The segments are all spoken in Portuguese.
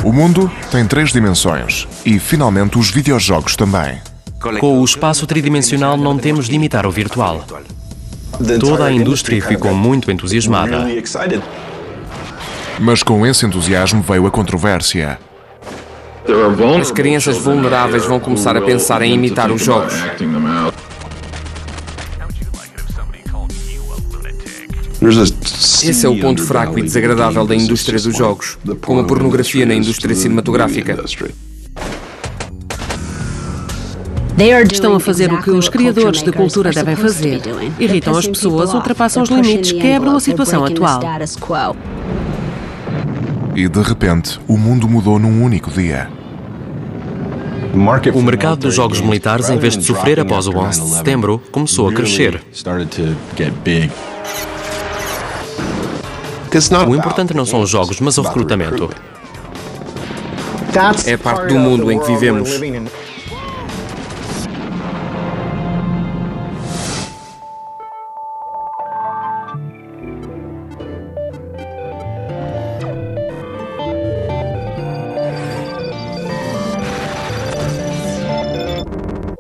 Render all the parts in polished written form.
O mundo tem 3 dimensões e, finalmente, os videojogos também. Com o espaço tridimensional não temos de imitar o virtual. Toda a indústria ficou muito entusiasmada. Mas com esse entusiasmo veio a controvérsia. As crianças vulneráveis vão começar a pensar em imitar os jogos. Esse é o ponto fraco e desagradável da indústria dos jogos, como a pornografia na indústria cinematográfica. Estão a fazer o que os criadores de cultura devem fazer. Irritam as pessoas, ultrapassam os limites, quebram a situação atual. E, de repente, o mundo mudou num único dia. O mercado dos jogos militares, em vez de sofrer após o 11 de setembro, começou a crescer. O importante não são os jogos, mas o recrutamento. É parte do mundo em que vivemos.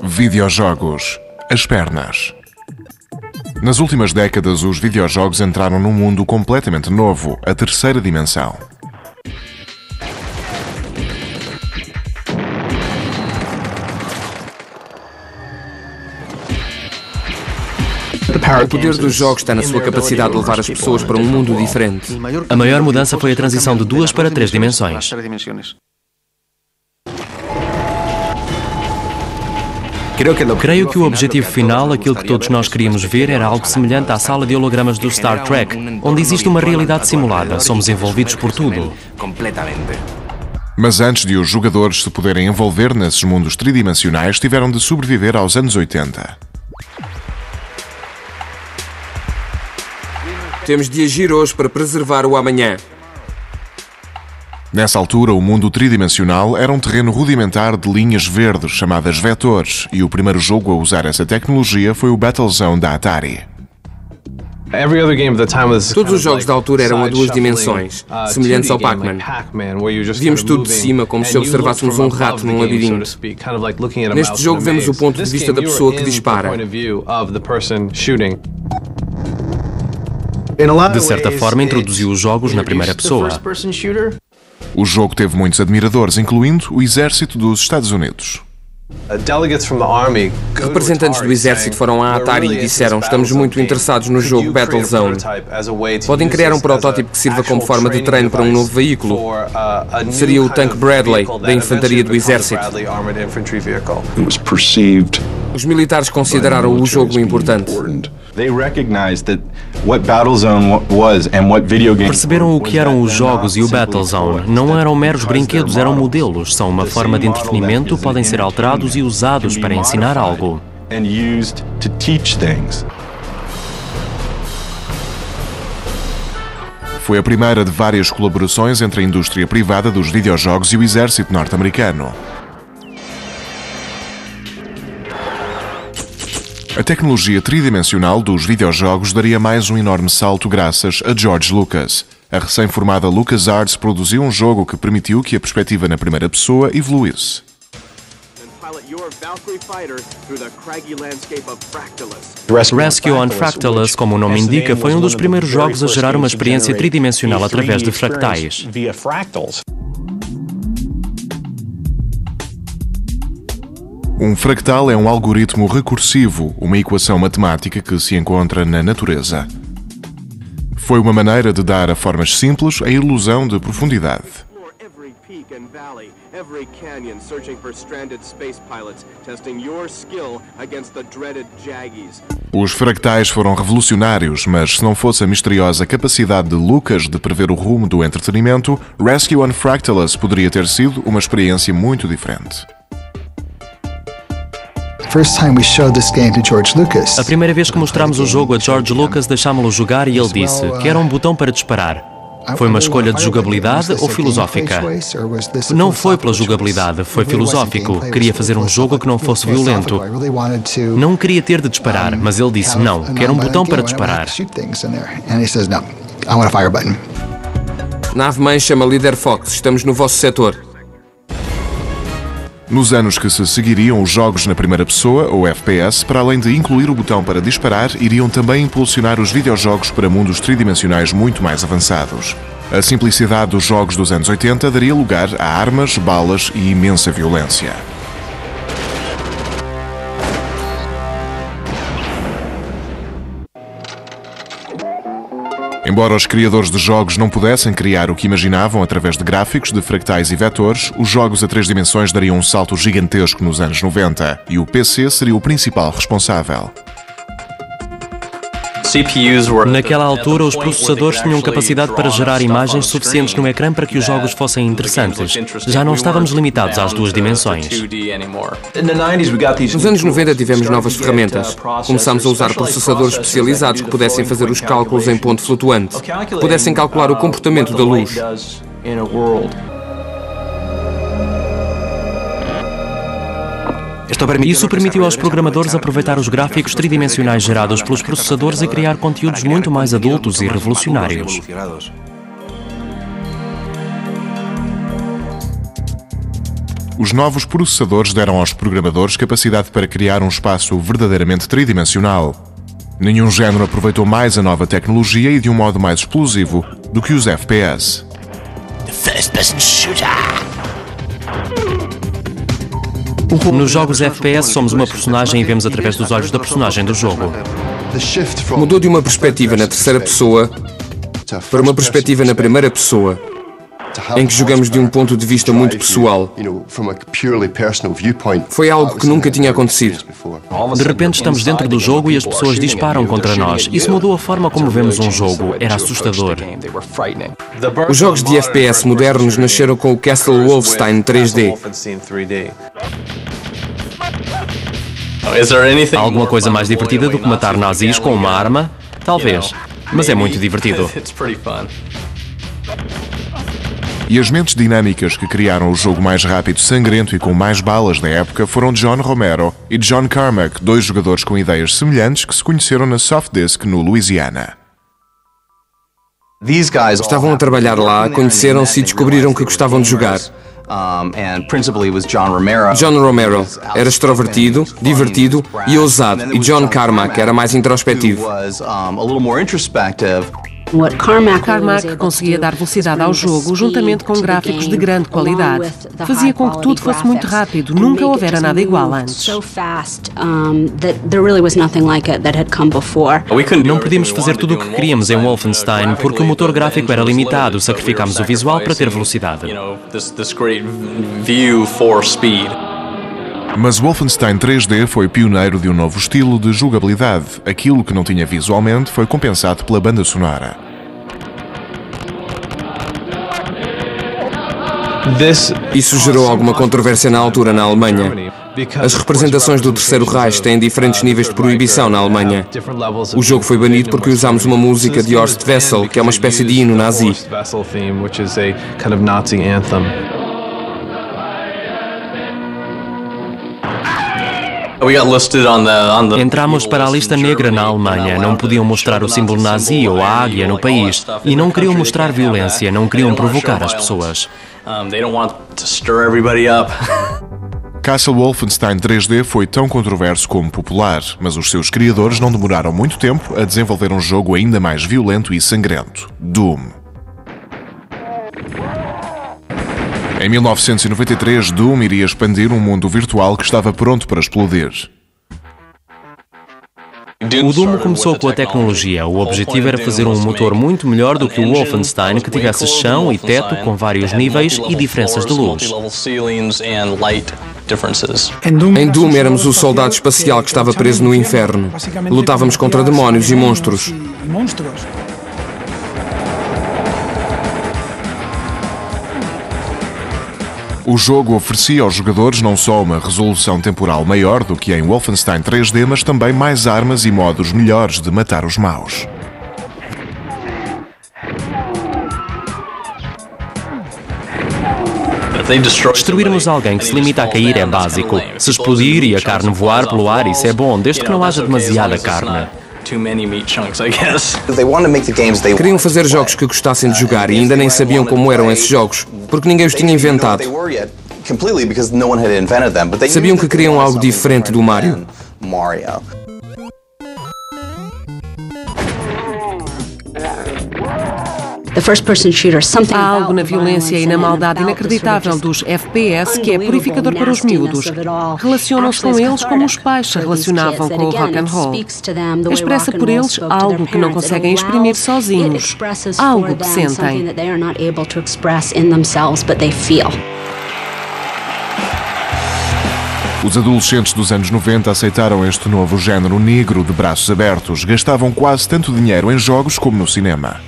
Videojogos. As pernas. Nas últimas décadas, os videojogos entraram num mundo completamente novo, a terceira dimensão. O poder dos jogos está na sua capacidade de levar as pessoas para um mundo diferente. A maior mudança foi a transição de 2 para 3 dimensões. Creio que o objetivo final, aquilo que todos nós queríamos ver, era algo semelhante à sala de hologramas do Star Trek, onde existe uma realidade simulada, somos envolvidos por tudo. Mas antes de os jogadores se poderem envolver nesses mundos tridimensionais, tiveram de sobreviver aos anos 80. Temos de agir hoje para preservar o amanhã. Nessa altura, o mundo tridimensional era um terreno rudimentar de linhas verdes chamadas vetores, e o primeiro jogo a usar essa tecnologia foi o Battlezone da Atari. Todos os jogos da altura eram a 2 dimensões, semelhantes ao Pac-Man. Víamos tudo de cima, como se observássemos um rato num labirinto. Neste jogo vemos o ponto de vista da pessoa que dispara. De certa forma, introduziu os jogos na primeira pessoa. O jogo teve muitos admiradores, incluindo o exército dos Estados Unidos. Representantes do exército foram à Atari e disseram: estamos muito interessados no jogo Battlezone. Podem criar um protótipo que sirva como forma de treino para um novo veículo. Seria o tanque Bradley, da infantaria do exército. Os militares consideraram o jogo importante. Perceberam o que eram os jogos e o Battlezone. Não eram meros brinquedos, eram modelos. São uma forma de entretenimento, podem ser alterados e usados para ensinar algo. Foi a primeira de várias colaborações entre a indústria privada dos videojogos e o exército norte-americano. A tecnologia tridimensional dos videojogos daria mais um enorme salto graças a George Lucas. A recém-formada LucasArts produziu um jogo que permitiu que a perspectiva na primeira pessoa evoluísse. Rescue on Fractalus, como o nome indica, foi um dos primeiros jogos a gerar uma experiência tridimensional através de fractais. Um fractal é um algoritmo recursivo, uma equação matemática que se encontra na natureza. Foi uma maneira de dar a formas simples a ilusão de profundidade. Os fractais foram revolucionários, mas se não fosse a misteriosa capacidade de Lucas de prever o rumo do entretenimento, Rescue on Fractalus poderia ter sido uma experiência muito diferente. A primeira vez que mostramos o jogo a George Lucas, deixámo-lo jogar e ele disse que era um botão para disparar. Foi uma escolha de jogabilidade ou filosófica? Não foi pela jogabilidade, foi filosófico. Queria fazer um jogo que não fosse violento. Não queria ter de disparar, mas ele disse não, quero um botão para disparar. Nave-mãe chama Líder Fox. Estamos no vosso setor. Nos anos que se seguiriam, os jogos na primeira pessoa, ou FPS, para além de incluir o botão para disparar, iriam também impulsionar os videojogos para mundos tridimensionais muito mais avançados. A simplicidade dos jogos dos anos 80 daria lugar a armas, balas e imensa violência. Embora os criadores de jogos não pudessem criar o que imaginavam através de gráficos, de fractais e vetores, os jogos a 3 dimensões dariam um salto gigantesco nos anos 90 e o PC seria o principal responsável. Naquela altura, os processadores tinham capacidade para gerar imagens suficientes no ecrã para que os jogos fossem interessantes. Já não estávamos limitados às 2 dimensões. Nos anos 90 tivemos novas ferramentas. Começámos a usar processadores especializados que pudessem fazer os cálculos em ponto flutuante, que pudessem calcular o comportamento da luz. Isso permitiu aos programadores aproveitar os gráficos tridimensionais gerados pelos processadores e criar conteúdos muito mais adultos e revolucionários. Os novos processadores deram aos programadores capacidade para criar um espaço verdadeiramente tridimensional. Nenhum género aproveitou mais a nova tecnologia e de um modo mais explosivo do que os FPS. Nos jogos FPS somos uma personagem e vemos através dos olhos da personagem do jogo. Mudou de uma perspectiva na terceira pessoa para uma perspectiva na primeira pessoa, em que jogamos de um ponto de vista muito pessoal. Foi algo que nunca tinha acontecido. De repente estamos dentro do jogo e as pessoas disparam contra nós. Isso mudou a forma como vemos um jogo. Era assustador. Os jogos de FPS modernos nasceram com o Castle Wolfenstein 3D. Há alguma coisa mais divertida do que matar nazis com uma arma? Talvez. Mas é muito divertido. E as mentes dinâmicas que criaram o jogo mais rápido, sangrento e com mais balas da época foram John Romero e John Carmack, 2 jogadores com ideias semelhantes que se conheceram na Softdisk, no Louisiana. Estavam a trabalhar lá, conheceram-se e descobriram que gostavam de jogar. John Romero era extrovertido, divertido e ousado, e John Carmack era mais introspectivo. Carmack conseguia dar velocidade ao jogo juntamente com gráficos de grande qualidade. Fazia com que tudo fosse muito rápido, nunca houvera nada igual antes. Não podíamos fazer tudo o que queríamos em Wolfenstein porque o motor gráfico era limitado, sacrificámos o visual para ter velocidade. Mas Wolfenstein 3D foi pioneiro de um novo estilo de jogabilidade. Aquilo que não tinha visualmente foi compensado pela banda sonora. Isso gerou alguma controvérsia na altura na Alemanha. As representações do Terceiro Reich têm diferentes níveis de proibição na Alemanha. O jogo foi banido porque usámos uma música de Horst Wessel, que é uma espécie de hino nazi. Entramos para a lista negra na Alemanha. Não podiam mostrar o símbolo nazi ou a águia no país. E não queriam mostrar violência, não queriam provocar as pessoas. Castle Wolfenstein 3D foi tão controverso como popular, mas os seus criadores não demoraram muito tempo a desenvolver um jogo ainda mais violento e sangrento: Doom. Em 1993, Doom iria expandir um mundo virtual que estava pronto para explodir. O Doom começou com a tecnologia. O objetivo era fazer um motor muito melhor do que o Wolfenstein, que tivesse chão e teto com vários níveis e diferenças de luz. Em Doom éramos o soldado espacial que estava preso no inferno. Lutávamos contra demónios e monstros. O jogo oferecia aos jogadores não só uma resolução temporal maior do que em Wolfenstein 3D, mas também mais armas e modos melhores de matar os maus. Destruirmos alguém que se limita a cair é básico. Se explodir e a carne voar pelo ar, isso é bom, desde que não haja demasiada carne. Queriam fazer jogos que gostassem de jogar e ainda nem sabiam como eram esses jogos, porque ninguém os tinha inventado. Sabiam que queriam algo diferente do Mario. Há algo na violência e na maldade inacreditável dos FPS que é purificador para os miúdos. Relacionam-se com eles como os pais se relacionavam com o rock and roll. Expressa por eles algo que não conseguem exprimir sozinhos, algo que sentem. Os adolescentes dos anos 90 aceitaram este novo género negro de braços abertos. Gastavam quase tanto dinheiro em jogos como no cinema.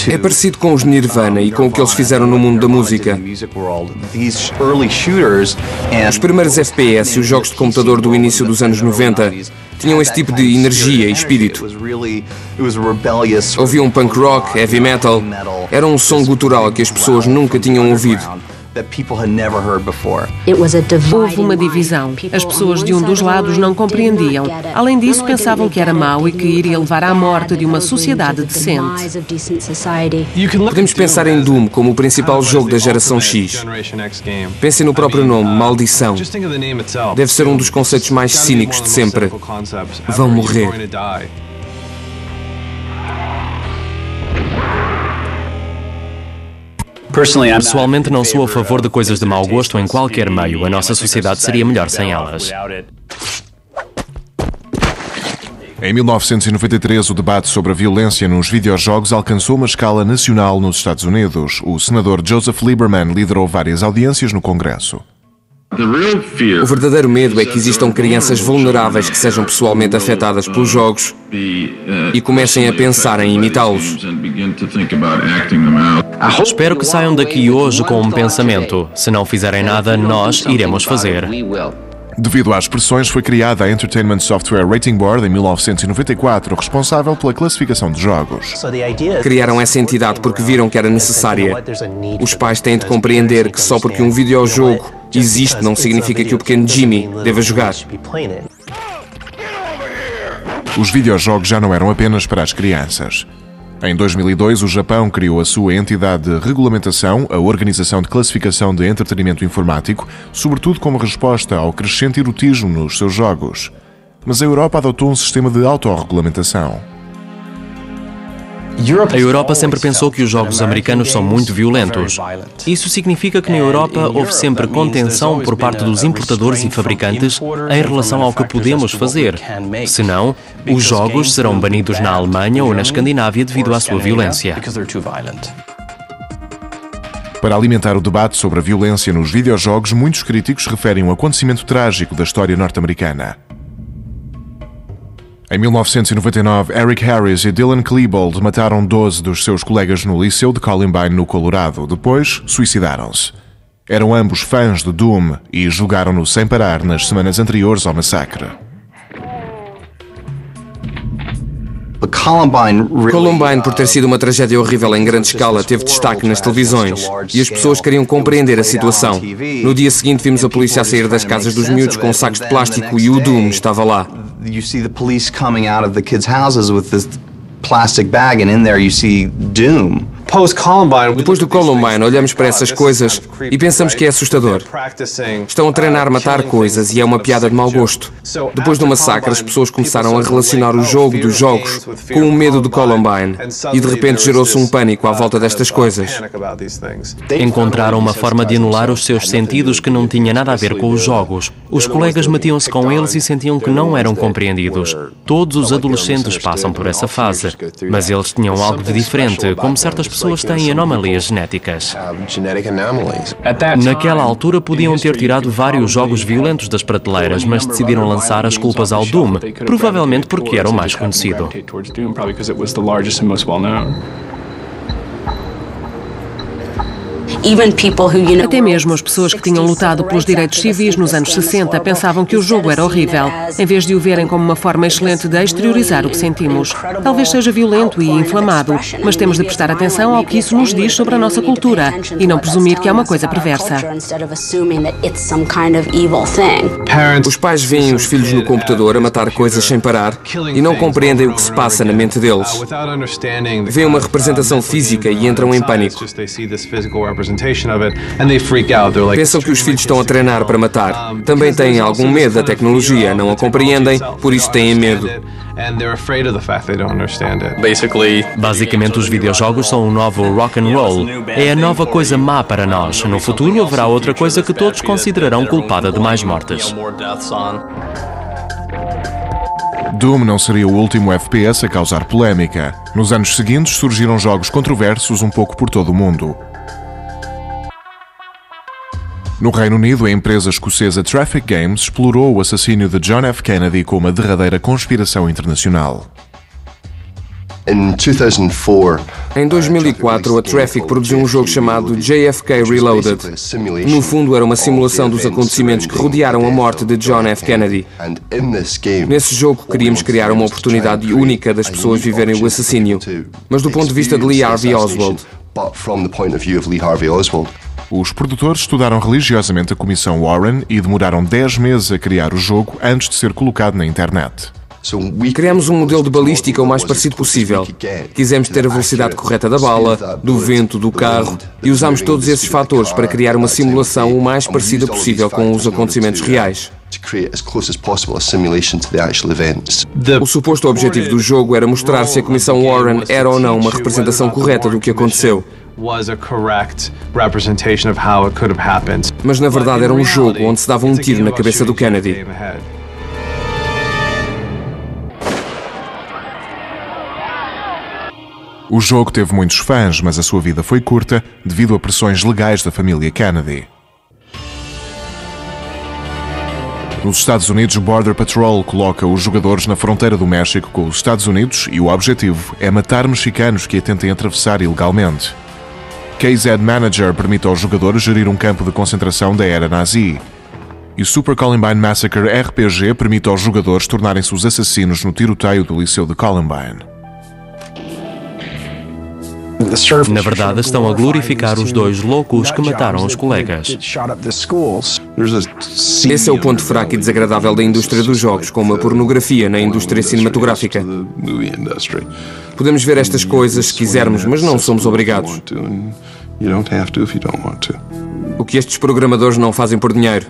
É parecido com os Nirvana e com o que eles fizeram no mundo da música. Os primeiros FPS e os jogos de computador do início dos anos 90 tinham esse tipo de energia e espírito. Ouviam punk rock, heavy metal. Era um som gutural que as pessoas nunca tinham ouvido. Houve uma divisão. As pessoas de um dos lados não compreendiam. Além disso, pensavam que era mau e que iria levar à morte de uma sociedade decente. Podemos pensar em Doom como o principal jogo da geração X. Pensem no próprio nome, maldição. Deve ser um dos conceitos mais cínicos de sempre. Vão morrer. Pessoalmente, não sou a favor de coisas de mau gosto em qualquer meio. A nossa sociedade seria melhor sem elas. Em 1993, o debate sobre a violência nos videojogos alcançou uma escala nacional nos Estados Unidos. O senador Joseph Lieberman liderou várias audiências no Congresso. O verdadeiro medo é que existam crianças vulneráveis que sejam pessoalmente afetadas pelos jogos e comecem a pensar em imitá-los. Espero que saiam daqui hoje com um pensamento. Se não fizerem nada, nós iremos fazer. Devido às pressões, foi criada a Entertainment Software Rating Board em 1994, responsável pela classificação de jogos. Criaram essa entidade porque viram que era necessária. Os pais têm de compreender que só porque um videojogo existe não significa que o pequeno Jimmy deva jogar. Os videojogos já não eram apenas para as crianças. Em 2002, o Japão criou a sua entidade de regulamentação, a Organização de Classificação de Entretenimento Informático, sobretudo como resposta ao crescente erotismo nos seus jogos. Mas a Europa adotou um sistema de autorregulamentação. A Europa sempre pensou que os jogos americanos são muito violentos. Isso significa que na Europa houve sempre contenção por parte dos importadores e fabricantes em relação ao que podemos fazer. Senão, os jogos serão banidos na Alemanha ou na Escandinávia devido à sua violência. Para alimentar o debate sobre a violência nos videojogos, muitos críticos referem um acontecimento trágico da história norte-americana. Em 1999, Eric Harris e Dylan Klebold mataram 12 dos seus colegas no liceu de Columbine, no Colorado. Depois, suicidaram-se. Eram ambos fãs de Doom e jogaram-no sem parar nas semanas anteriores ao massacre. Columbine, por ter sido uma tragédia horrível em grande escala, teve destaque nas televisões e as pessoas queriam compreender a situação. No dia seguinte, vimos a polícia a sair das casas dos miúdos com sacos de plástico e o Doom estava lá. You see the police coming out of the kids' houses with this plastic bag, and in there you see Doom. Depois do Columbine, olhamos para essas coisas e pensamos que é assustador. Estão a treinar matar coisas e é uma piada de mau gosto. Depois do massacre, as pessoas começaram a relacionar o jogo dos jogos com o medo do Columbine e de repente gerou-se um pânico à volta destas coisas. Encontraram uma forma de anular os seus sentidos que não tinha nada a ver com os jogos. Os colegas metiam-se com eles e sentiam que não eram compreendidos. Todos os adolescentes passam por essa fase, mas eles tinham algo de diferente, como certas pessoas têm anomalias genéticas. Naquela altura podiam ter tirado vários jogos violentos das prateleiras, mas decidiram lançar as culpas ao Doom, provavelmente porque era o mais conhecido. Até mesmo as pessoas que tinham lutado pelos direitos civis nos anos 60 pensavam que o jogo era horrível, em vez de o verem como uma forma excelente de exteriorizar o que sentimos. Talvez seja violento e inflamado, mas temos de prestar atenção ao que isso nos diz sobre a nossa cultura e não presumir que é uma coisa perversa. Os pais veem os filhos no computador a matar coisas sem parar e não compreendem o que se passa na mente deles. Veem uma representação física e entram em pânico. Pensam que os filhos estão a treinar para matar. Também têm algum medo da tecnologia, não a compreendem, por isso têm medo. Basicamente, os videojogos são o novo rock and roll. É a nova coisa má para nós. No futuro haverá outra coisa que todos considerarão culpada de mais mortes. Doom não seria o último FPS a causar polémica. Nos anos seguintes surgiram jogos controversos um pouco por todo o mundo. No Reino Unido, a empresa escocesa Traffic Games explorou o assassínio de John F. Kennedy como uma derradeira conspiração internacional. Em 2004, a Traffic produziu um jogo chamado JFK Reloaded. No fundo, era uma simulação dos acontecimentos que rodearam a morte de John F. Kennedy. Nesse jogo, queríamos criar uma oportunidade única das pessoas viverem o assassínio, mas do ponto de vista de Lee Harvey Oswald. Os produtores estudaram religiosamente a Comissão Warren e demoraram 10 meses a criar o jogo antes de ser colocado na internet. Criamos um modelo de balística o mais parecido possível. Quisemos ter a velocidade correta da bala, do vento, do carro, e usámos todos esses fatores para criar uma simulação o mais parecida possível com os acontecimentos reais. O suposto objetivo do jogo era mostrar se a Comissão Warren era ou não uma representação correta do que aconteceu. Mas na verdade era um jogo onde se dava um tiro na cabeça do Kennedy. O jogo teve muitos fãs, mas a sua vida foi curta devido a pressões legais da família Kennedy. Nos Estados Unidos, Border Patrol coloca os jogadores na fronteira do México com os Estados Unidos e o objetivo é matar mexicanos que a tentem atravessar ilegalmente. KZ Manager permite aos jogadores gerir um campo de concentração da era nazi. E Super Columbine Massacre RPG permite aos jogadores tornarem-se os assassinos no tiroteio do Liceu de Columbine. Na verdade, estão a glorificar os dois loucos que mataram os colegas. Esse é o ponto fraco e desagradável da indústria dos jogos, como a pornografia na indústria cinematográfica. Podemos ver estas coisas se quisermos, mas não somos obrigados. O que estes programadores não fazem por dinheiro.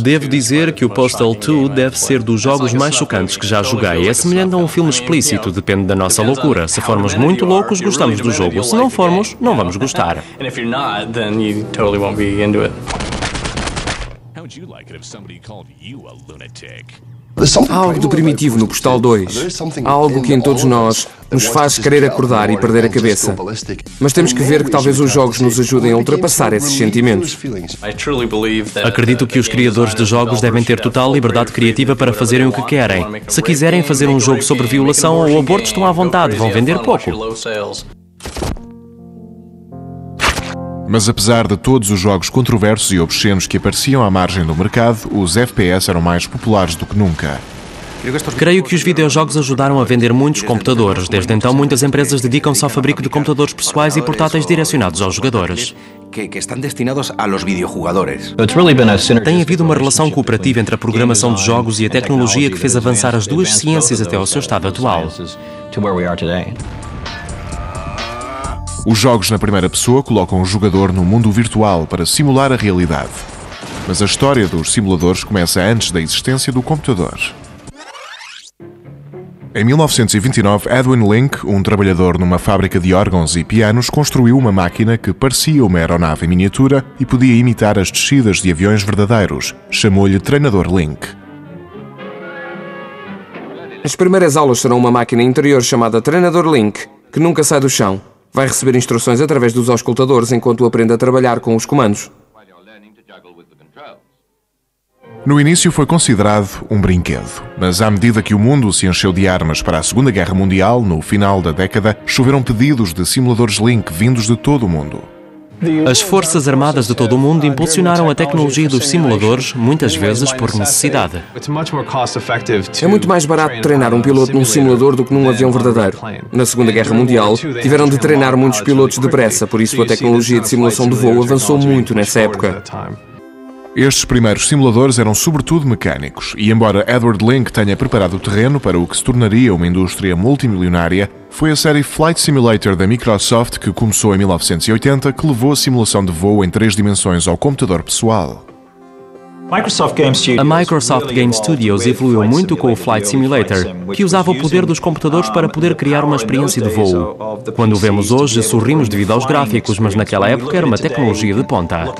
Devo dizer que o Postal 2 deve ser dos jogos mais chocantes que já joguei. É semelhante a um filme explícito, depende da nossa loucura. Se formos muito loucos, gostamos do jogo. Se não formos, não vamos gostar. Há algo de primitivo no Postal 2. Há algo que em todos nós nos faz querer acordar e perder a cabeça. Mas temos que ver que talvez os jogos nos ajudem a ultrapassar esses sentimentos. Acredito que os criadores de jogos devem ter total liberdade criativa para fazerem o que querem. Se quiserem fazer um jogo sobre violação ou aborto, estão à vontade, vão vender pouco. Mas apesar de todos os jogos controversos e obscenos que apareciam à margem do mercado, os FPS eram mais populares do que nunca. Creio que os videojogos ajudaram a vender muitos computadores. Desde então, muitas empresas dedicam-se ao fabrico de computadores pessoais e portáteis direcionados aos jogadores. Tem havido uma relação cooperativa entre a programação de jogos e a tecnologia que fez avançar as duas ciências até ao seu estado atual. Os jogos na primeira pessoa colocam o jogador no mundo virtual para simular a realidade. Mas a história dos simuladores começa antes da existência do computador. Em 1929, Edwin Link, um trabalhador numa fábrica de órgãos e pianos, construiu uma máquina que parecia uma aeronave em miniatura e podia imitar as descidas de aviões verdadeiros. Chamou-lhe Treinador Link. As primeiras aulas serão uma máquina interior chamada Treinador Link, que nunca sai do chão. Vai receber instruções através dos auscultadores enquanto aprende a trabalhar com os comandos. No início foi considerado um brinquedo, mas à medida que o mundo se encheu de armas para a Segunda Guerra Mundial, no final da década, choveram pedidos de simuladores Link vindos de todo o mundo. As Forças Armadas de todo o mundo impulsionaram a tecnologia dos simuladores, muitas vezes por necessidade. É muito mais barato treinar um piloto num simulador do que num avião verdadeiro. Na Segunda Guerra Mundial, tiveram de treinar muitos pilotos depressa, por isso a tecnologia de simulação de voo avançou muito nessa época. Estes primeiros simuladores eram sobretudo mecânicos, e embora Edward Link tenha preparado o terreno para o que se tornaria uma indústria multimilionária, foi a série Flight Simulator da Microsoft, que começou em 1980, que levou a simulação de voo em 3 dimensões ao computador pessoal. A Microsoft Game Studios evoluiu muito com o Flight Simulator, que usava o poder dos computadores para poder criar uma experiência de voo. Quando o vemos hoje, sorrimos devido aos gráficos, mas naquela época era uma tecnologia de ponta.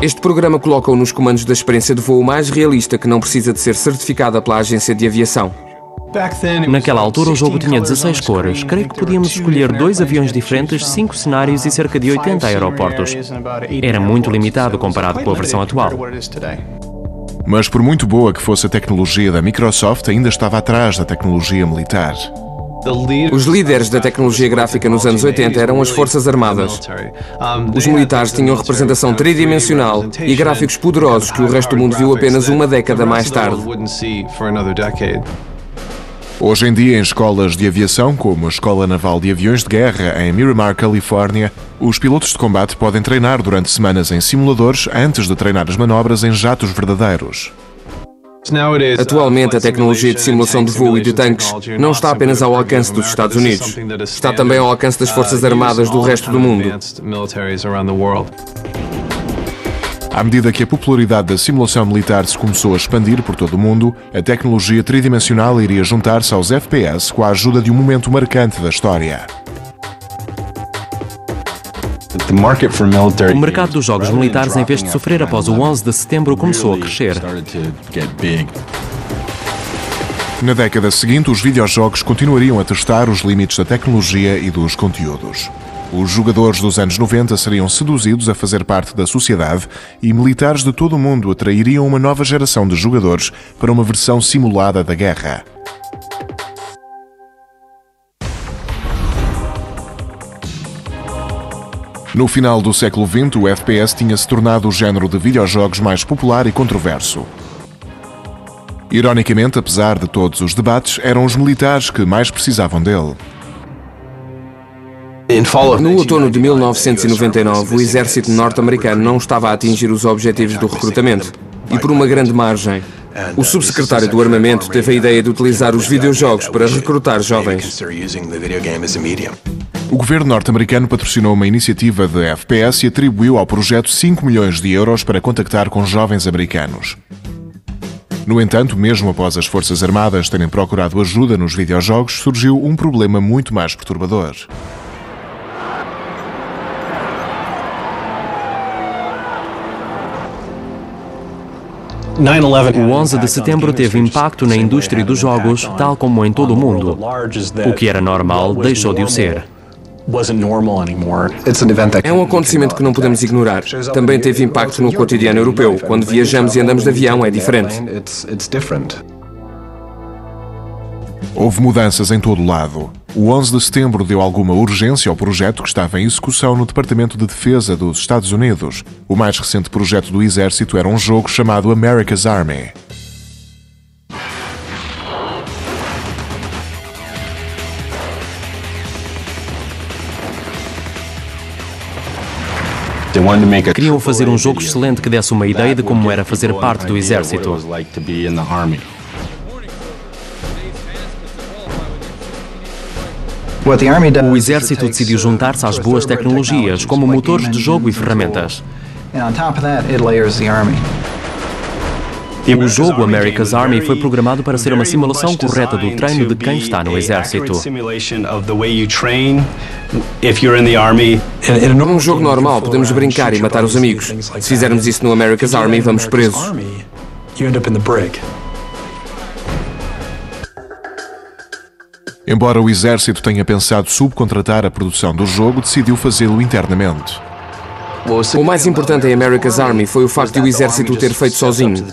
Este programa coloca-o nos comandos da experiência de voo mais realista, que não precisa de ser certificada pela agência de aviação. Naquela altura o jogo tinha 16 cores. Creio que podíamos escolher 2 aviões diferentes, 5 cenários e cerca de 80 aeroportos. Era muito limitado comparado com a versão atual. Mas por muito boa que fosse a tecnologia da Microsoft, ainda estava atrás da tecnologia militar. Os líderes da tecnologia gráfica nos anos 80 eram as Forças Armadas. Os militares tinham representação tridimensional e gráficos poderosos que o resto do mundo viu apenas uma década mais tarde. Hoje em dia, em escolas de aviação, como a Escola Naval de Aviões de Guerra em Miramar, Califórnia, os pilotos de combate podem treinar durante semanas em simuladores antes de treinar as manobras em jatos verdadeiros. Atualmente, a tecnologia de simulação de voo e de tanques não está apenas ao alcance dos Estados Unidos, está também ao alcance das Forças Armadas do resto do mundo. À medida que a popularidade da simulação militar se começou a expandir por todo o mundo, a tecnologia tridimensional iria juntar-se aos FPS com a ajuda de um momento marcante da história. O mercado dos jogos militares, em vez de sofrer após o 11 de setembro, começou a crescer. Na década seguinte, os videojogos continuariam a testar os limites da tecnologia e dos conteúdos. Os jogadores dos anos 90 seriam seduzidos a fazer parte da sociedade e militares de todo o mundo atrairiam uma nova geração de jogadores para uma versão simulada da guerra. No final do século XX, o FPS tinha se tornado o género de videojogos mais popular e controverso. Ironicamente, apesar de todos os debates, eram os militares que mais precisavam dele. No outono de 1999, o exército norte-americano não estava a atingir os objetivos do recrutamento, e por uma grande margem. O subsecretário do Armamento teve a ideia de utilizar os videojogos para recrutar jovens. O governo norte-americano patrocinou uma iniciativa de FPS e atribuiu ao projeto 5 milhões de euros para contactar com jovens americanos. No entanto, mesmo após as Forças Armadas terem procurado ajuda nos videojogos, surgiu um problema muito mais perturbador. O 11 de setembro teve impacto na indústria dos jogos, tal como em todo o mundo. O que era normal deixou de o ser. É um acontecimento que não podemos ignorar. Também teve impacto no cotidiano europeu. Quando viajamos e andamos de avião, é diferente. Houve mudanças em todo o lado. O 11 de setembro deu alguma urgência ao projeto que estava em execução no Departamento de Defesa dos Estados Unidos. O mais recente projeto do Exército era um jogo chamado America's Army. Queriam fazer um jogo excelente que desse uma ideia de como era fazer parte do Exército. O Exército decidiu juntar-se às boas tecnologias, como motores de jogo e ferramentas. O jogo America's Army foi programado para ser uma simulação correta do treino de quem está no Exército. Num jogo normal, podemos brincar e matar os amigos. Se fizermos isso no America's Army, vamos presos. Embora o Exército tenha pensado subcontratar a produção do jogo, decidiu fazê-lo internamente. O mais importante em America's Army foi o facto de o exército o ter feito sozinho.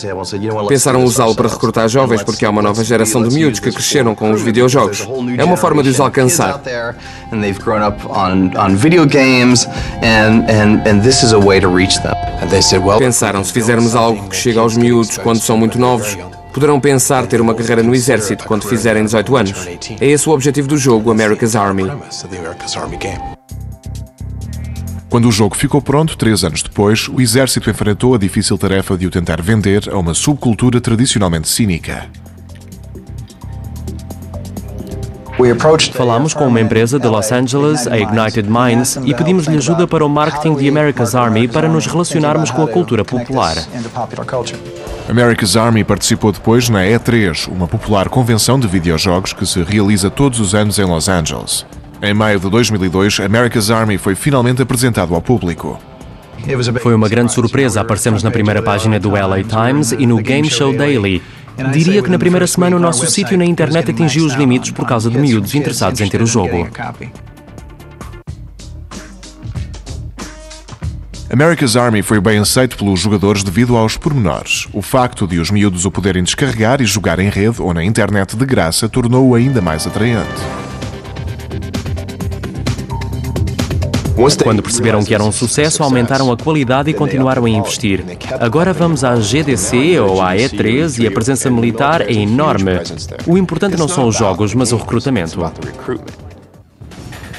Pensaram usá-lo para recrutar jovens porque há uma nova geração de miúdos que cresceram com os videojogos. É uma forma de os alcançar. Pensaram, se fizermos algo que chega aos miúdos quando são muito novos, poderão pensar ter uma carreira no exército quando fizerem 18 anos. É esse o objetivo do jogo America's Army. Quando o jogo ficou pronto, 3 anos depois, o exército enfrentou a difícil tarefa de o tentar vender a uma subcultura tradicionalmente cínica. Falámos com uma empresa de Los Angeles, a Ignited Minds, e pedimos-lhe ajuda para o marketing de America's Army para nos relacionarmos com a cultura popular. America's Army participou depois na E3, uma popular convenção de videojogos que se realiza todos os anos em Los Angeles. Em maio de 2002, America's Army foi finalmente apresentado ao público. Foi uma grande surpresa, aparecemos na primeira página do LA Times e no Game Show Daily. Diria que na primeira semana o nosso sítio na internet atingiu os limites por causa de miúdos interessados em ter o jogo. America's Army foi bem aceito pelos jogadores devido aos pormenores. O facto de os miúdos o poderem descarregar e jogar em rede ou na internet de graça tornou-o ainda mais atraente. Quando perceberam que era um sucesso, aumentaram a qualidade e continuaram a investir. Agora vamos à GDC ou à E3 e a presença militar é enorme. O importante não são os jogos, mas o recrutamento.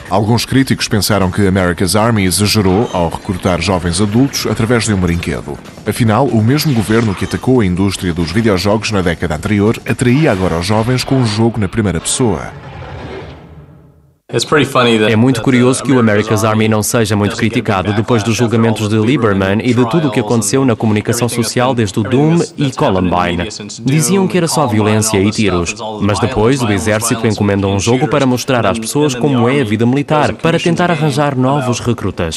Alguns críticos pensaram que America's Army exagerou ao recrutar jovens adultos através de um brinquedo. Afinal, o mesmo governo que atacou a indústria dos videojogos na década anterior atraía agora os jovens com um jogo na primeira pessoa. É muito curioso que o America's Army não seja muito criticado depois dos julgamentos de Lieberman e de tudo o que aconteceu na comunicação social desde o Doom e Columbine. Diziam que era só violência e tiros, mas depois o exército encomenda um jogo para mostrar às pessoas como é a vida militar, para tentar arranjar novos recrutas.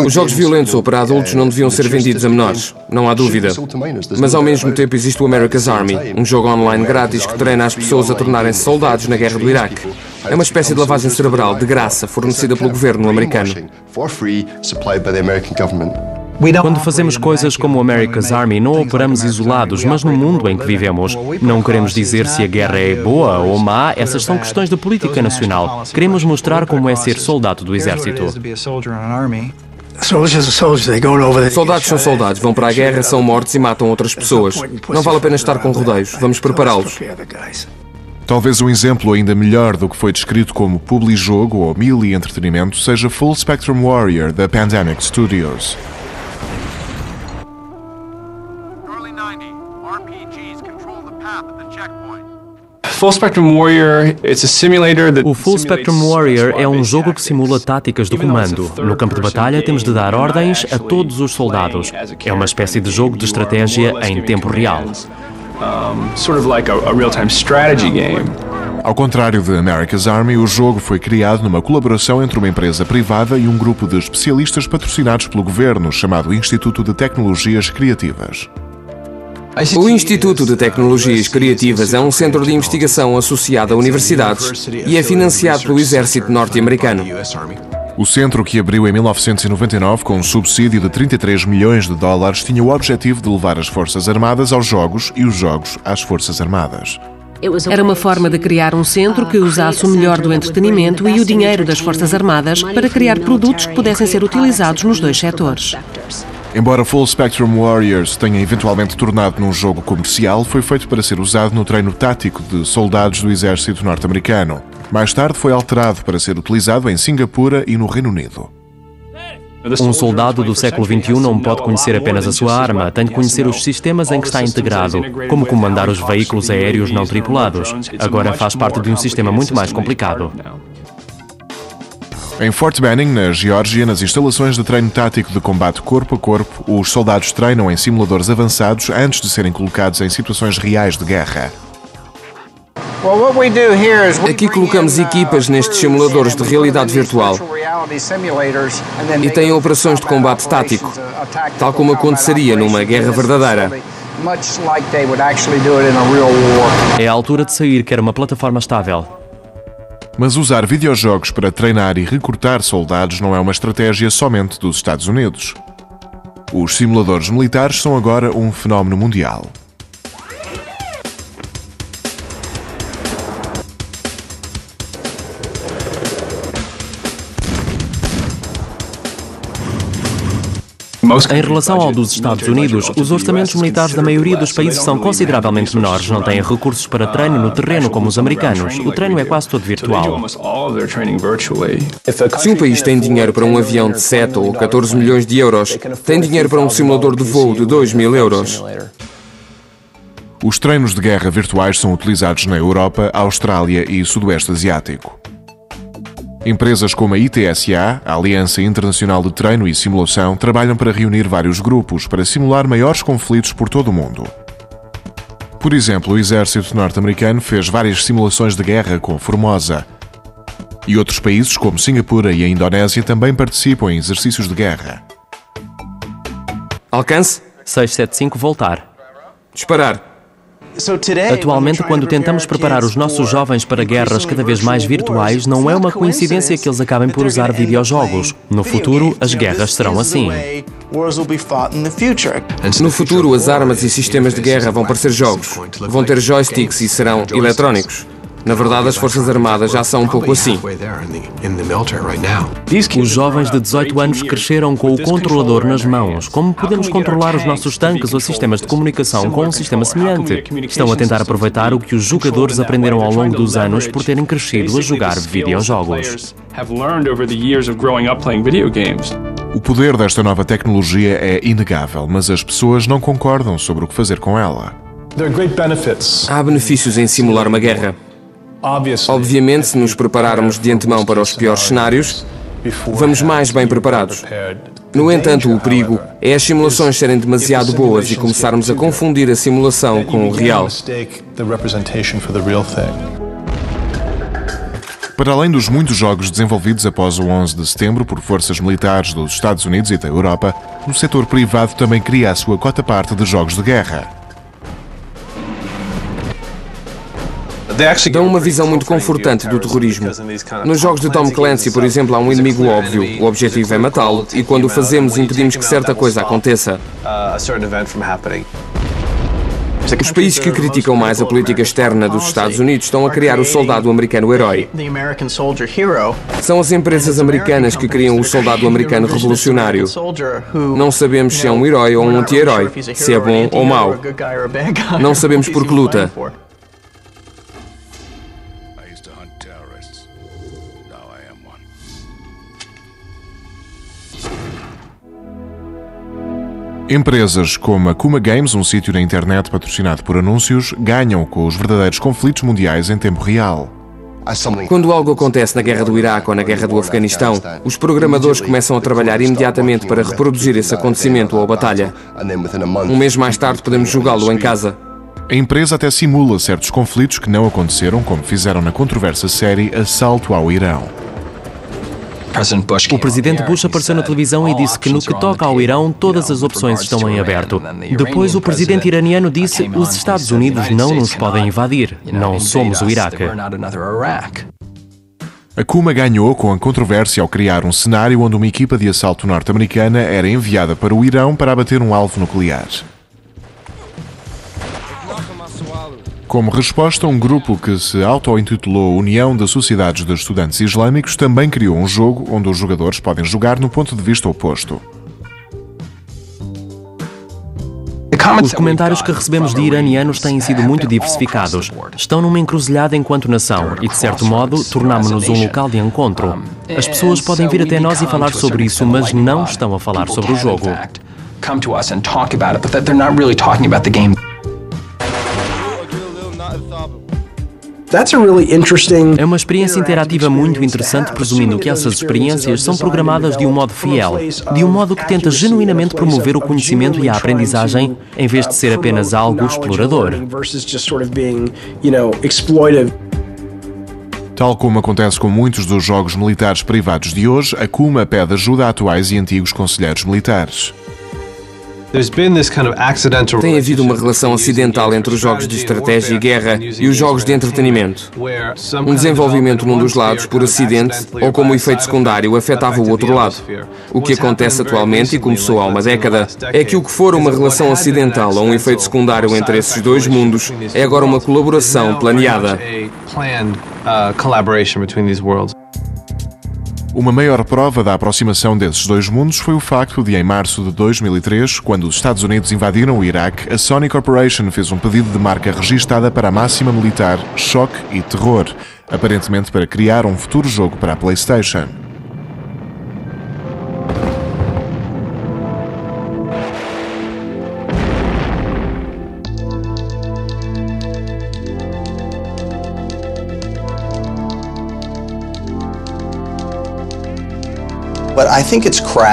Os jogos violentos ou para adultos não deviam ser vendidos a menores, não há dúvida. Mas ao mesmo tempo existe o America's Army, um jogo online grátis que treina as pessoas a tornarem-se soldados na guerra do Iraque. É uma espécie de lavagem cerebral de graça fornecida pelo governo americano. Quando fazemos coisas como o America's Army, não operamos isolados, mas no mundo em que vivemos. Não queremos dizer se a guerra é boa ou má, essas são questões de política nacional. Queremos mostrar como é ser soldado do exército. Soldados são soldados, vão para a guerra, são mortos e matam outras pessoas. Não vale a pena estar com rodeios, vamos prepará-los. Talvez um exemplo ainda melhor do que foi descrito como publi-jogo ou melee entretenimento seja Full Spectrum Warrior, da Pandemic Studios. O Full Spectrum Warrior é um jogo que simula táticas do comando. No campo de batalha temos de dar ordens a todos os soldados. É uma espécie de jogo de estratégia em tempo real. Ao contrário de America's Army, o jogo foi criado numa colaboração entre uma empresa privada e um grupo de especialistas patrocinados pelo governo, chamado Instituto de Tecnologias Criativas. O Instituto de Tecnologias Criativas é um centro de investigação associado a universidades e é financiado pelo exército norte-americano. O centro, que abriu em 1999 com um subsídio de 33 milhões de dólares, tinha o objetivo de levar as Forças Armadas aos jogos e os jogos às Forças Armadas. Era uma forma de criar um centro que usasse o melhor do entretenimento e o dinheiro das Forças Armadas para criar produtos que pudessem ser utilizados nos dois setores. Embora Full Spectrum Warriors tenha eventualmente tornado num jogo comercial, foi feito para ser usado no treino tático de soldados do exército norte-americano. Mais tarde foi alterado para ser utilizado em Singapura e no Reino Unido. Um soldado do século XXI não pode conhecer apenas a sua arma, tem de conhecer os sistemas em que está integrado, como comandar os veículos aéreos não tripulados. Agora faz parte de um sistema muito mais complicado. Em Fort Benning, na Geórgia, nas instalações de treino tático de combate corpo a corpo, os soldados treinam em simuladores avançados antes de serem colocados em situações reais de guerra. Aqui colocamos equipas nestes simuladores de realidade virtual e têm operações de combate tático, tal como aconteceria numa guerra verdadeira. É a altura de sair, quer uma plataforma estável. Mas usar videojogos para treinar e recrutar soldados não é uma estratégia somente dos Estados Unidos. Os simuladores militares são agora um fenómeno mundial. Em relação ao dos Estados Unidos, os orçamentos militares da maioria dos países são consideravelmente menores. Não têm recursos para treino no terreno como os americanos. O treino é quase todo virtual. Se um país tem dinheiro para um avião de 7 ou 14 milhões de euros, tem dinheiro para um simulador de voo de 2.000 euros. Os treinos de guerra virtuais são utilizados na Europa, Austrália e Sudoeste Asiático. Empresas como a ITSA, a Aliança Internacional de Treino e Simulação, trabalham para reunir vários grupos para simular maiores conflitos por todo o mundo. Por exemplo, o exército norte-americano fez várias simulações de guerra com Formosa. E outros países, como Singapura e a Indonésia, também participam em exercícios de guerra. Alcance. 675 voltar. Disparar. Atualmente, quando tentamos preparar os nossos jovens para guerras cada vez mais virtuais, não é uma coincidência que eles acabem por usar videojogos. No futuro, as guerras serão assim. No futuro, as armas e sistemas de guerra vão parecer jogos. Vão ter joysticks e serão eletrónicos. Na verdade, as Forças Armadas já são um pouco assim. Os jovens de 18 anos cresceram com o controlador nas mãos. Como podemos controlar os nossos tanques ou sistemas de comunicação com um sistema semelhante? Estão a tentar aproveitar o que os jogadores aprenderam ao longo dos anos por terem crescido a jogar videojogos. O poder desta nova tecnologia é inegável, mas as pessoas não concordam sobre o que fazer com ela. Há benefícios em simular uma guerra. Obviamente, se nos prepararmos de antemão para os piores cenários, vamos mais bem preparados. No entanto, o perigo é as simulações serem demasiado boas e começarmos a confundir a simulação com o real. Para além dos muitos jogos desenvolvidos após o 11 de setembro por forças militares dos Estados Unidos e da Europa, o setor privado também cria a sua cota-parte de jogos de guerra. Dão uma visão muito confortante do terrorismo. Nos jogos de Tom Clancy, por exemplo, há um inimigo óbvio. O objetivo é matá-lo e quando o fazemos impedimos que certa coisa aconteça. Os países que criticam mais a política externa dos Estados Unidos estão a criar o soldado americano herói. São as empresas americanas que criam o soldado americano revolucionário. Não sabemos se é um herói ou um anti-herói, se é bom ou mau. Não sabemos por que luta. Empresas como a Kuma Games, um sítio na internet patrocinado por anúncios, ganham com os verdadeiros conflitos mundiais em tempo real. Quando algo acontece na guerra do Iraque ou na guerra do Afeganistão, os programadores começam a trabalhar imediatamente para reproduzir esse acontecimento ou batalha. Um mês mais tarde podemos jogá-lo em casa. A empresa até simula certos conflitos que não aconteceram, como fizeram na controversa série Assalto ao Irão. O presidente Bush apareceu na televisão e disse que no que toca ao Irão, todas as opções estão em aberto. Depois, o presidente iraniano disse: os Estados Unidos não nos podem invadir. Não somos o Iraque. A Kuma ganhou com a controvérsia ao criar um cenário onde uma equipa de assalto norte-americana era enviada para o Irão para abater um alvo nuclear. Como resposta, um grupo que se auto-intitulou União das Sociedades de Estudantes Islâmicos também criou um jogo onde os jogadores podem jogar no ponto de vista oposto. Os comentários que recebemos de iranianos têm sido muito diversificados. Estão numa encruzilhada enquanto nação e, de certo modo, tornámos-nos um local de encontro. As pessoas podem vir até nós e falar sobre isso, mas não estão a falar sobre o jogo. É uma experiência interativa muito interessante, presumindo que essas experiências são programadas de um modo fiel, de um modo que tenta genuinamente promover o conhecimento e a aprendizagem, em vez de ser apenas algo explorador. Tal como acontece com muitos dos jogos militares privados de hoje, a Kuma pede ajuda a atuais e antigos conselheiros militares. Tem havido uma relação acidental entre os jogos de estratégia e guerra e os jogos de entretenimento. Um desenvolvimento num dos lados, por acidente, ou como efeito secundário, afetava o outro lado. O que acontece atualmente, e começou há uma década, é que o que for uma relação acidental ou um efeito secundário entre esses dois mundos é agora uma colaboração planeada. Uma maior prova da aproximação desses dois mundos foi o facto de, em março de 2003, quando os Estados Unidos invadiram o Iraque, a Sony Corporation fez um pedido de marca registada para a máxima militar Choque e Terror, aparentemente para criar um futuro jogo para a PlayStation.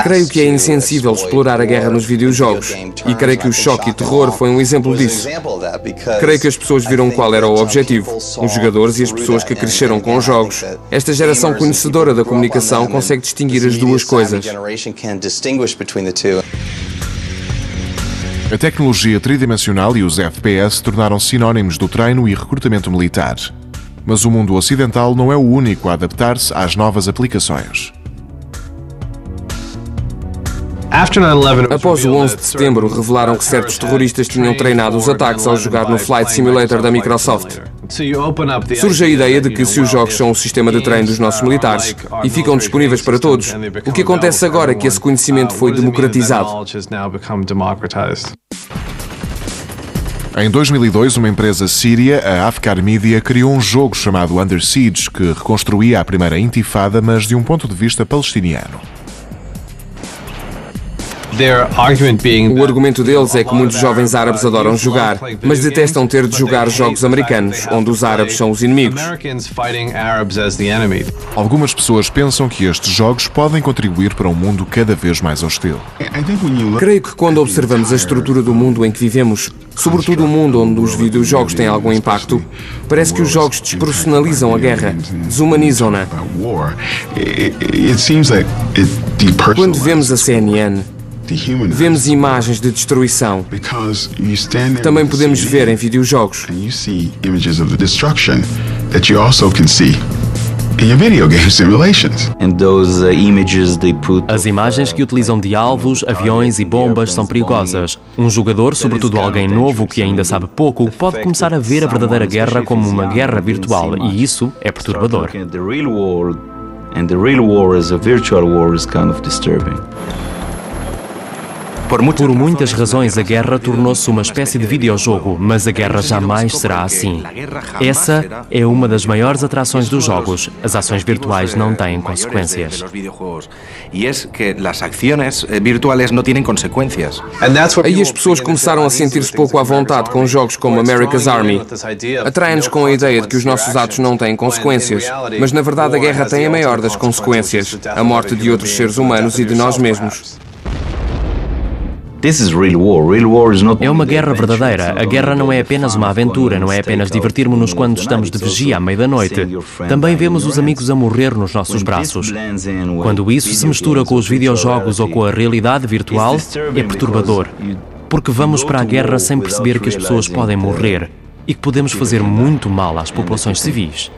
Creio que é insensível explorar a guerra nos videojogos, e creio que o Choque e Terror foi um exemplo disso. Creio que as pessoas viram qual era o objetivo, os jogadores e as pessoas que cresceram com os jogos. Esta geração conhecedora da comunicação consegue distinguir as duas coisas. A tecnologia tridimensional e os FPS tornaram-se sinónimos do treino e recrutamento militar. Mas o mundo ocidental não é o único a adaptar-se às novas aplicações. Após o 11 de setembro, revelaram que certos terroristas tinham treinado os ataques ao jogar no Flight Simulator da Microsoft. Surge a ideia de que se os jogos são o sistema de treino dos nossos militares e ficam disponíveis para todos, o que acontece agora é que esse conhecimento foi democratizado. Em 2002, uma empresa síria, a Afkar Media, criou um jogo chamado Under Siege, que reconstruía a primeira intifada, mas de um ponto de vista palestiniano. O argumento deles é que muitos jovens árabes adoram jogar, mas detestam ter de jogar jogos americanos, onde os árabes são os inimigos. Algumas pessoas pensam que estes jogos podem contribuir para um mundo cada vez mais hostil. Creio que quando observamos a estrutura do mundo em que vivemos, sobretudo o mundo onde os videojogos têm algum impacto, parece que os jogos despersonalizam a guerra, desumanizam-na. Quando vemos a CNN, vemos imagens de destruição. Também podemos ver em videojogos. As imagens que utilizam de alvos, aviões e bombas são perigosas. Um jogador, sobretudo alguém novo que ainda sabe pouco, pode começar a ver a verdadeira guerra como uma guerra virtual, e isso é perturbador. Por muitas razões, a guerra tornou-se uma espécie de videojogo, mas a guerra jamais será assim. Essa é uma das maiores atrações dos jogos. As ações virtuais não têm consequências. Aí as pessoas começaram a sentir-se pouco à vontade com jogos como America's Army. Atraem-nos com a ideia de que os nossos atos não têm consequências, mas na verdade a guerra tem a maior das consequências, a morte de outros seres humanos e de nós mesmos. É uma guerra verdadeira. A guerra não é apenas uma aventura, não é apenas divertirmos-nos quando estamos de vigia à meia-da-noite. Também vemos os amigos a morrer nos nossos braços. Quando isso se mistura com os videojogos ou com a realidade virtual, é perturbador. Porque vamos para a guerra sem perceber que as pessoas podem morrer e que podemos fazer muito mal às populações civis.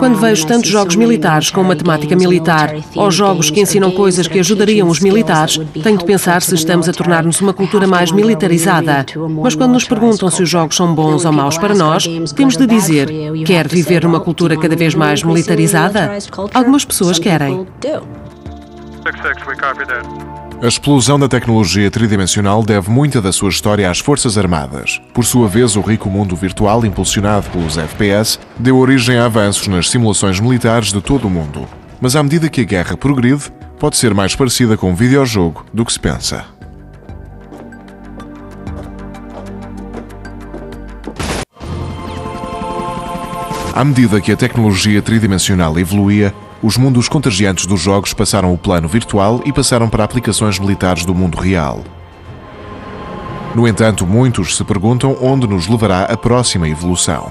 Quando vejo tantos jogos militares com uma temática militar ou jogos que ensinam coisas que ajudariam os militares, tenho de pensar se estamos a tornar-nos uma cultura mais militarizada. Mas quando nos perguntam se os jogos são bons ou maus para nós, temos de dizer: quer viver numa cultura cada vez mais militarizada? Algumas pessoas querem. A explosão da tecnologia tridimensional deve muita da sua história às Forças Armadas. Por sua vez, o rico mundo virtual, impulsionado pelos FPS, deu origem a avanços nas simulações militares de todo o mundo. Mas à medida que a guerra progride, pode ser mais parecida com um videojogo do que se pensa. À medida que a tecnologia tridimensional evoluía, os mundos contagiantes dos jogos passaram o plano virtual e passaram para aplicações militares do mundo real. No entanto, muitos se perguntam onde nos levará a próxima evolução.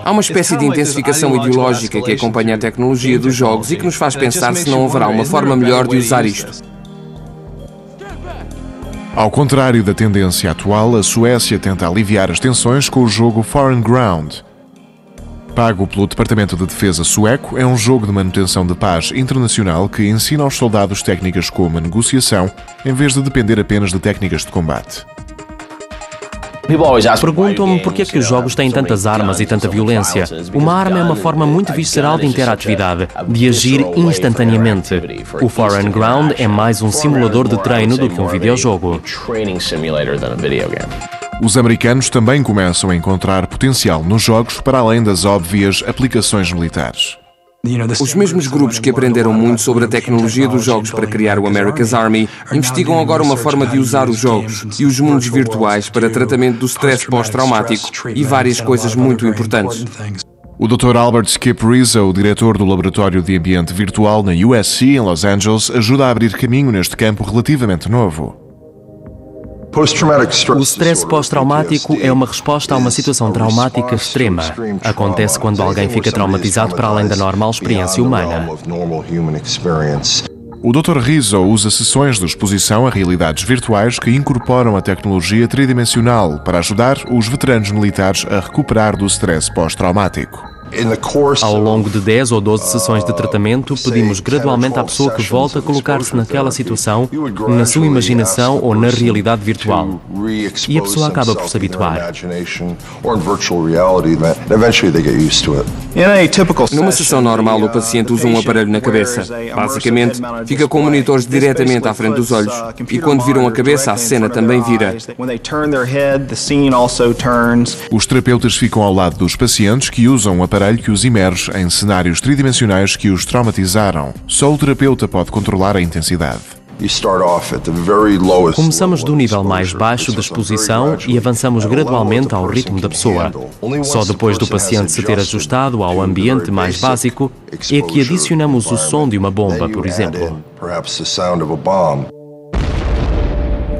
Há uma espécie de intensificação ideológica que acompanha a tecnologia dos jogos e que nos faz pensar se não haverá uma forma melhor de usar isto. Ao contrário da tendência atual, a Suécia tenta aliviar as tensões com o jogo Foreign Ground. Pago pelo Departamento de Defesa sueco, é um jogo de manutenção de paz internacional que ensina aos soldados técnicas como a negociação, em vez de depender apenas de técnicas de combate. Perguntam-me por que é que os jogos têm tantas armas e tanta violência. Uma arma é uma forma muito visceral de interatividade, de agir instantaneamente. O Foreign Ground é mais um simulador de treino do que um videojogo. Os americanos também começam a encontrar potencial nos jogos para além das óbvias aplicações militares. Os mesmos grupos que aprenderam muito sobre a tecnologia dos jogos para criar o America's Army investigam agora uma forma de usar os jogos e os mundos virtuais para tratamento do stress pós-traumático e várias coisas muito importantes. O Dr. Albert Skip Rizzo, o diretor do Laboratório de Ambiente Virtual na USC, em Los Angeles, ajuda a abrir caminho neste campo relativamente novo. O stress pós-traumático é uma resposta a uma situação traumática extrema. Acontece quando alguém fica traumatizado para além da normal experiência humana. O Dr. Rizzo usa sessões de exposição a realidades virtuais que incorporam a tecnologia tridimensional para ajudar os veteranos militares a recuperar do stress pós-traumático. Ao longo de 10 ou 12 sessões de tratamento, pedimos gradualmente à pessoa que volte a colocar-se naquela situação, na sua imaginação ou na realidade virtual. E a pessoa acaba por se habituar. Numa sessão normal, o paciente usa um aparelho na cabeça. Basicamente, fica com monitores diretamente à frente dos olhos. E quando viram a cabeça, a cena também vira. Os terapeutas ficam ao lado dos pacientes que usam um aparelho que os imerge em cenários tridimensionais que os traumatizaram. Só o terapeuta pode controlar a intensidade. Começamos do nível mais baixo da exposição e avançamos gradualmente ao ritmo da pessoa. Só depois do paciente se ter ajustado ao ambiente mais básico é que adicionamos o som de uma bomba, por exemplo.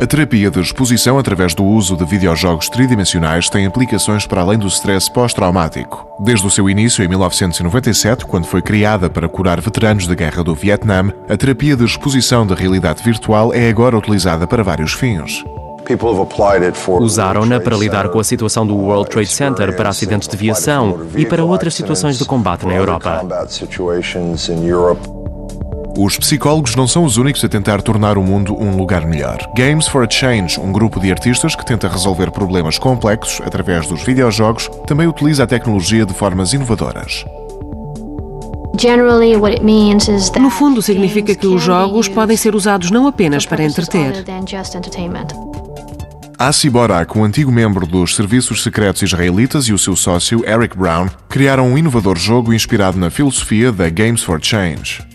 A terapia de exposição através do uso de videojogos tridimensionais tem aplicações para além do stress pós-traumático. Desde o seu início em 1997, quando foi criada para curar veteranos da Guerra do Vietnã, a terapia de exposição da realidade virtual é agora utilizada para vários fins. Usaram-na para lidar com a situação do World Trade Center para acidentes de viação e para outras situações de combate na Europa. Os psicólogos não são os únicos a tentar tornar o mundo um lugar melhor. Games for a Change, um grupo de artistas que tenta resolver problemas complexos através dos videojogos, também utiliza a tecnologia de formas inovadoras. No fundo, significa que os jogos podem ser usados não apenas para entreter. Asi Borak, um antigo membro dos serviços secretos israelitas, e o seu sócio, Eric Brown, criaram um inovador jogo inspirado na filosofia da Games for Change.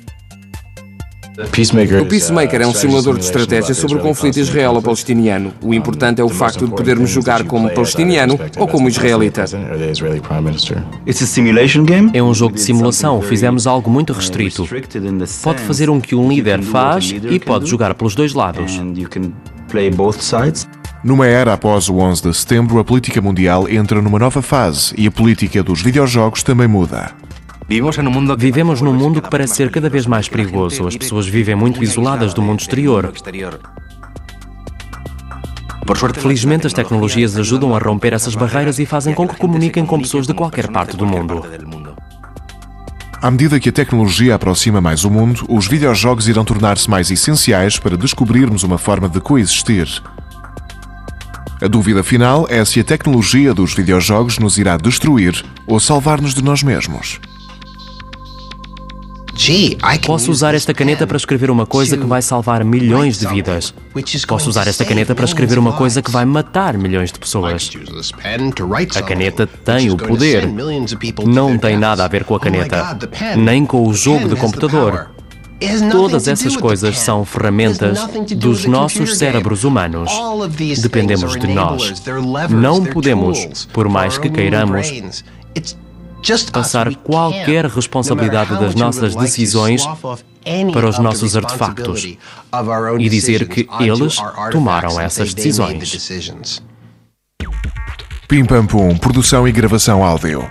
O Peacemaker é um simulador de estratégia sobre o conflito israelo-palestiniano. O importante é o facto de podermos jogar como palestiniano ou como israelita. É um jogo de simulação. Fizemos algo muito restrito. Pode fazer o que um líder faz e pode jogar pelos dois lados. Numa era após o 11 de setembro, a política mundial entra numa nova fase e a política dos videojogos também muda. Vivemos num mundo que parece ser cada vez mais perigoso. As pessoas vivem muito isoladas do mundo exterior. Felizmente, as tecnologias ajudam a romper essas barreiras e fazem com que comuniquem com pessoas de qualquer parte do mundo. À medida que a tecnologia aproxima mais o mundo, os videojogos irão tornar-se mais essenciais para descobrirmos uma forma de coexistir. A dúvida final é se a tecnologia dos videojogos nos irá destruir ou salvar-nos de nós mesmos. Posso usar esta caneta para escrever uma coisa que vai salvar milhões de vidas. Posso usar esta caneta para escrever uma coisa que vai matar milhões de pessoas. A caneta tem o poder. Não tem nada a ver com a caneta, nem com o jogo de computador. Todas essas coisas são ferramentas dos nossos cérebros humanos. Dependemos de nós. Não podemos, por mais que queiramos, passar qualquer responsabilidade das nossas decisões para os nossos artefactos e dizer que eles tomaram essas decisões. Pim Pam Pum, produção e gravação áudio.